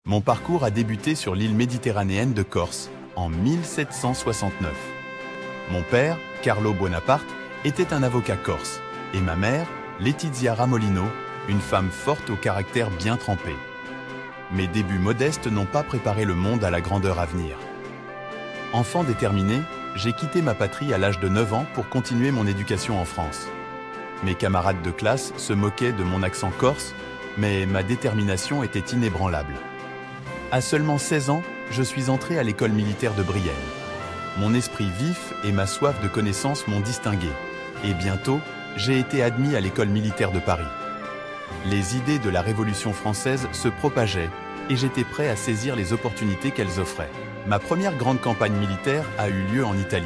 Mon parcours a débuté sur l'île méditerranéenne de Corse, en 1769. Mon père, Carlo Buonaparte, était un avocat corse, et ma mère, Letizia Ramolino, une femme forte au caractère bien trempé. Mes débuts modestes n'ont pas préparé le monde à la grandeur à venir. Enfant déterminé, j'ai quitté ma patrie à l'âge de 9 ans pour continuer mon éducation en France. Mes camarades de classe se moquaient de mon accent corse, mais ma détermination était inébranlable. À seulement 16 ans, je suis entré à l'école militaire de Brienne. Mon esprit vif et ma soif de connaissance m'ont distingué, et bientôt, j'ai été admis à l'école militaire de Paris. Les idées de la Révolution française se propageaient, et j'étais prêt à saisir les opportunités qu'elles offraient. Ma première grande campagne militaire a eu lieu en Italie,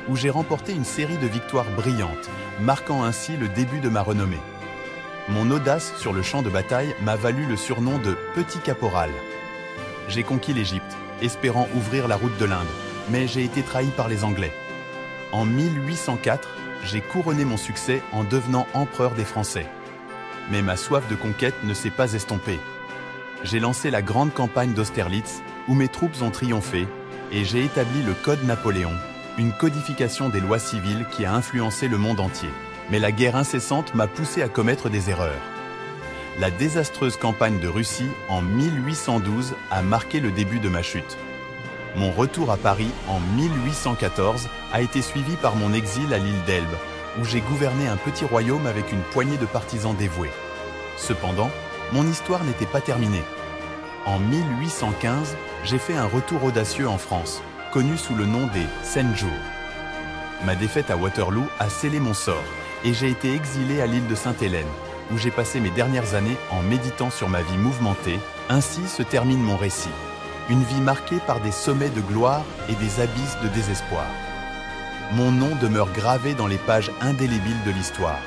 où j'ai remporté une série de victoires brillantes, marquant ainsi le début de ma renommée. Mon audace sur le champ de bataille m'a valu le surnom de « Petit Caporal ». J'ai conquis l'Égypte, espérant ouvrir la route de l'Inde, mais j'ai été trahi par les Anglais. En 1804, j'ai couronné mon succès en devenant empereur des Français. Mais ma soif de conquête ne s'est pas estompée. J'ai lancé la grande campagne d'Austerlitz, où mes troupes ont triomphé, et j'ai établi le Code Napoléon, une codification des lois civiles qui a influencé le monde entier. Mais la guerre incessante m'a poussé à commettre des erreurs. La désastreuse campagne de Russie en 1812 a marqué le début de ma chute. Mon retour à Paris en 1814 a été suivi par mon exil à l'île d'Elbe, où j'ai gouverné un petit royaume avec une poignée de partisans dévoués. Cependant, mon histoire n'était pas terminée. En 1815, j'ai fait un retour audacieux en France, connu sous le nom des 100 jours. Ma défaite à Waterloo a scellé mon sort, et j'ai été exilé à l'île de Sainte-Hélène, où j'ai passé mes dernières années en méditant sur ma vie mouvementée. Ainsi se termine mon récit. Une vie marquée par des sommets de gloire et des abysses de désespoir. Mon nom demeure gravé dans les pages indélébiles de l'histoire.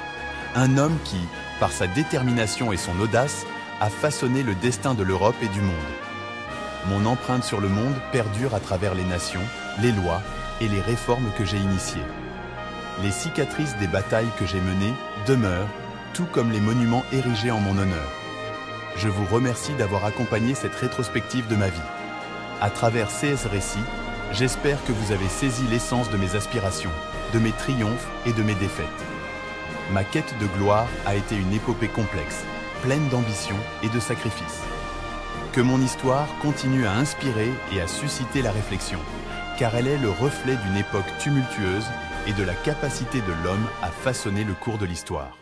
Un homme qui, par sa détermination et son audace, a façonné le destin de l'Europe et du monde. Mon empreinte sur le monde perdure à travers les nations, les lois et les réformes que j'ai initiées. Les cicatrices des batailles que j'ai menées demeurent, tout comme les monuments érigés en mon honneur. Je vous remercie d'avoir accompagné cette rétrospective de ma vie. À travers CS Récits, j'espère que vous avez saisi l'essence de mes aspirations, de mes triomphes et de mes défaites. Ma quête de gloire a été une épopée complexe, pleine d'ambition et de sacrifices. Que mon histoire continue à inspirer et à susciter la réflexion, car elle est le reflet d'une époque tumultueuse et de la capacité de l'homme à façonner le cours de l'histoire.